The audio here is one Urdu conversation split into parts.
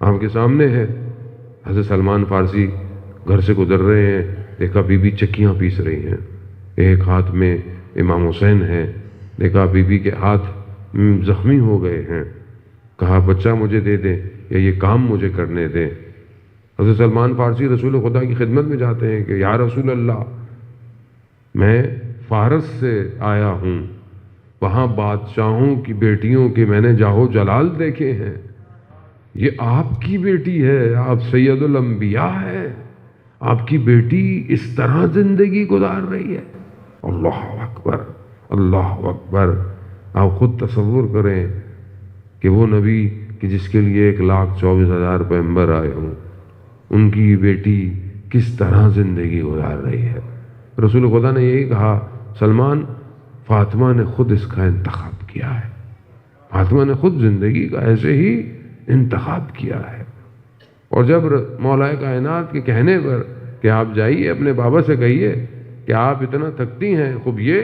آپ کے سامنے ہے۔ حضرت سلمان فارسی گھر سے گزر رہے ہیں، دیکھا بی بی چکیاں پیس رہی ہیں، ایک ہاتھ میں امام حسین ہے، دیکھا بی بی کے ہاتھ زخمی ہو گئے ہیں، کہا بچہ مجھے دے دیں یا یہ کام مجھے کرنے دیں۔ حضرت سلمان فارسی رسول خدا کی خدمت میں جاتے ہیں کہ یا رسول اللہ، میں فارس سے آیا ہوں، وہاں بادشاہوں کی بیٹیوں کے میں نے جاہو جلال دیکھے ہیں، یہ آپ کی بیٹی ہے، آپ سید الانبیاء ہے، آپ کی بیٹی اس طرح زندگی گزار رہی ہے۔ اللہ اکبر، اللہ اکبر۔ آپ خود تصور کریں کہ وہ نبی کہ جس کے لیے 1,24,000 پیغمبر آئے ہوں، ان کی بیٹی کس طرح زندگی گزار رہی ہے۔ رسول خدا نے یہی کہا سلمان، فاطمہ نے خود اس کا انتخاب کیا ہے، فاطمہ نے خود زندگی کا ایسے ہی انتخاب کیا ہے۔ اور جب مولا کائنات کے کہنے پر کہ آپ جائیے اپنے بابا سے کہیے کہ آپ اتنا تھکتی ہیں، خوب یہ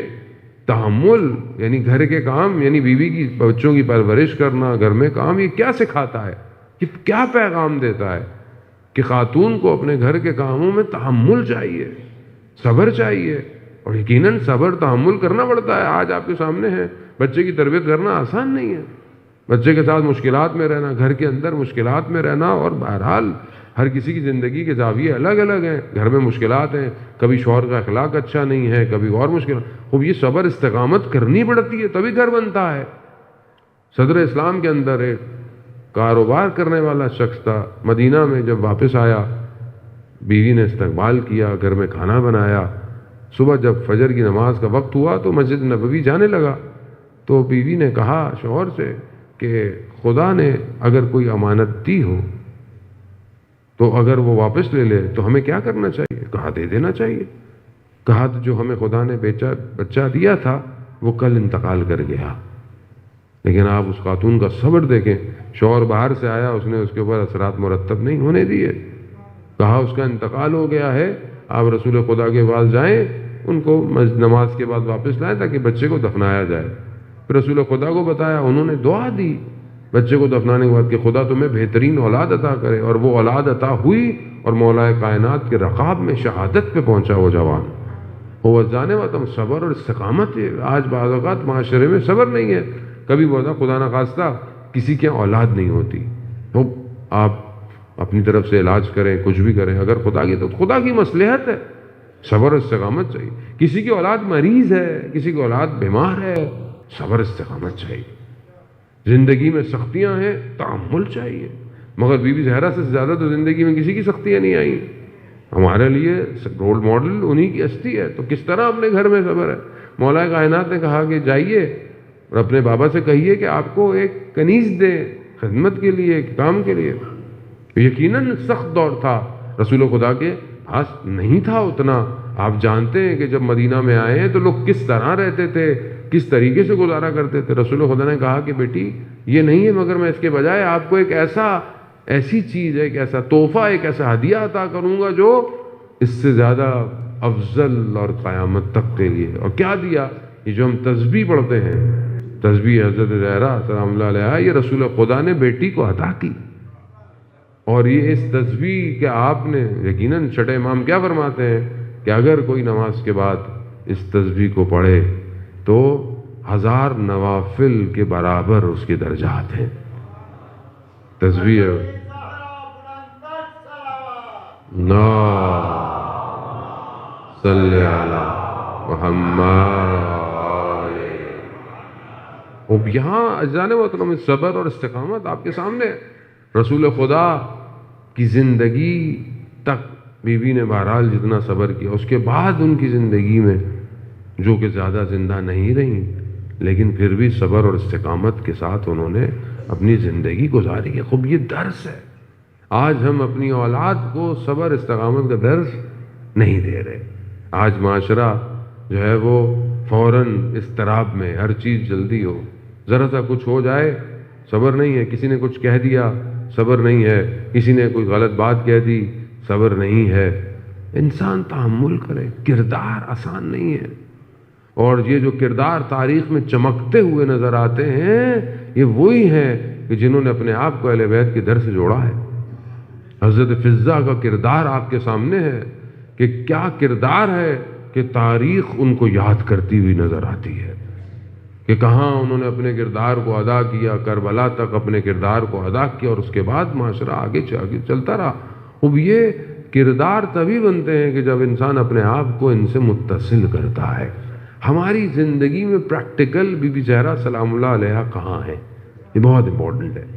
تحمل یعنی گھر کے کام، یعنی بیوی کی بچوں کی پرورش کرنا، گھر میں کام، یہ کیا سکھاتا ہے، یہ کیا پیغام دیتا ہے کہ خاتون کو اپنے گھر کے کاموں میں تحمل چاہیے، صبر چاہیے۔ اور یقیناً صبر تحمل کرنا پڑتا ہے۔ آج آپ کے سامنے ہے، بچے کی تربیت کرنا آسان نہیں ہے، بچے کے ساتھ مشکلات میں رہنا، گھر کے اندر مشکلات میں رہنا، اور بہرحال ہر کسی کی زندگی کے زاویے الگ الگ ہیں، گھر میں مشکلات ہیں، کبھی شوہر کا اخلاق اچھا نہیں ہے، کبھی اور مشکل، خوب یہ صبر استقامت کرنی پڑتی ہے تبھی گھر بنتا ہے۔ صدر اسلام کے اندر ایک کاروبار کرنے والا شخص تھا، مدینہ میں جب واپس آیا، بیوی نے استقبال کیا، گھر میں کھانا بنایا، صبح جب فجر کی نماز کا وقت ہوا تو مسجد نبوی جانے لگا، تو بیوی نے کہا شوہر سے کہ خدا نے اگر کوئی امانت دی ہو تو اگر وہ واپس لے لے تو ہمیں کیا کرنا چاہیے؟ کہا دے دینا چاہیے۔ کہا تو جو ہمیں خدا نے بچہ دیا تھا وہ کل انتقال کر گیا، لیکن آپ اس خاتون کا صبر دیکھیں، شوہر باہر سے آیا، اس نے اس کے اوپر اثرات مرتب نہیں ہونے دیے، کہا اس کا انتقال ہو گیا ہے، آپ رسول خدا کے پاس جائیں، ان کو نماز کے بعد واپس لائیں تاکہ بچے کو دفنایا جائے۔ پھر رسول خدا کو بتایا، انہوں نے دعا دی بچے کو دفنانے کے بعد کہ خدا تمہیں بہترین اولاد عطا کرے، اور وہ اولاد عطا ہوئی، اور مولا کائنات کے رقاب میں شہادت پہ پہنچا وہ جوان۔ وہ جانے والا تم صبر اور استقامت ہے۔ آج بعض اوقات معاشرے میں صبر نہیں ہے، کبھی بہت خدا نخواستہ کسی کے اولاد نہیں ہوتی، تو آپ اپنی طرف سے علاج کریں، کچھ بھی کریں، اگر خدا کی تو خدا کی مصلحت ہے، صبر اور استقامت چاہیے۔ کسی کی اولاد مریض ہے، کسی کی اولاد بیمار ہے، صبر استقامت چاہیے۔ زندگی میں سختیاں ہیں، تحمل چاہیے، مگر بی بی زہرا سے زیادہ تو زندگی میں کسی کی سختیاں نہیں آئیں۔ ہمارے لیے رول ماڈل انہی کی ہستی ہے، تو کس طرح اپنے گھر میں صبر ہے۔ مولا کائنات نے کہا کہ جائیے اور اپنے بابا سے کہیے کہ آپ کو ایک کنیز دے خدمت کے لیے، کام کے لیے۔ یقیناً سخت دور تھا، رسول خدا کے پاس نہیں تھا اتنا۔ آپ جانتے ہیں کہ جب مدینہ میں آئے ہیں تو لوگ کس طرح رہتے تھے، کس طریقے سے گزارا کرتے تھے۔ رسول خدا نے کہا کہ بیٹی یہ نہیں ہے، مگر میں اس کے بجائے آپ کو ایک ایسی چیز، ایک ایسا تحفہ، ایک ایسا ہدیہ عطا کروں گا جو اس سے زیادہ افضل اور قیامت تک کے لیے۔ اور کیا دیا؟ یہ جو ہم تسبیح پڑھتے ہیں، تسبیح حضرت زہرا سلام اللہ علیہا، یہ رسول خدا نے بیٹی کو عطا کی۔ اور یہ اس تسبیح کہ آپ نے یقیناً چھٹے امام کیا فرماتے ہیں کہ اگر کوئی نماز کے بعد اس تسبیح کو پڑھے تو 1000 نوافل کے برابر اس کے درجات ہیں۔ تسبیح نا صلی علی محمد۔ اب یہاں اجزان محترم صبر اور استقامت آپ کے سامنے، رسول خدا کی زندگی تک بیوی نے بہرحال جتنا صبر کیا، اس کے بعد ان کی زندگی میں جو کہ زیادہ زندہ نہیں رہیں، لیکن پھر بھی صبر اور استقامت کے ساتھ انہوں نے اپنی زندگی گزاری ہے۔ خوب یہ درس ہے۔ آج ہم اپنی اولاد کو صبر استقامت کا درس نہیں دے رہے۔ آج معاشرہ جو ہے وہ فوراً اضطراب میں، ہر چیز جلدی ہو، ذرا سا کچھ ہو جائے صبر نہیں ہے، کسی نے کچھ کہہ دیا صبر نہیں ہے، کسی نے کوئی غلط بات کہہ دی صبر نہیں ہے۔ انسان تحمل کرے، کردار آسان نہیں ہے، اور یہ جو کردار تاریخ میں چمکتے ہوئے نظر آتے ہیں یہ وہی ہیں کہ جنہوں نے اپنے آپ کو اہل بیت کے در سے جوڑا ہے۔ حضرت فضہ کا کردار آپ کے سامنے ہے کہ کیا کردار ہے کہ تاریخ ان کو یاد کرتی ہوئی نظر آتی ہے کہ کہاں انہوں نے اپنے کردار کو ادا کیا، کربلا تک اپنے کردار کو ادا کیا، اور اس کے بعد معاشرہ آگے چلتا رہا۔ اب یہ کردار تبھی بنتے ہیں کہ جب انسان اپنے آپ کو ان سے متصل کرتا ہے۔ ہماری زندگی میں پریکٹیکل بی بی زہرا سلام اللہ علیہا کہاں ہے؟ یہ بہت امپورٹنٹ ہے۔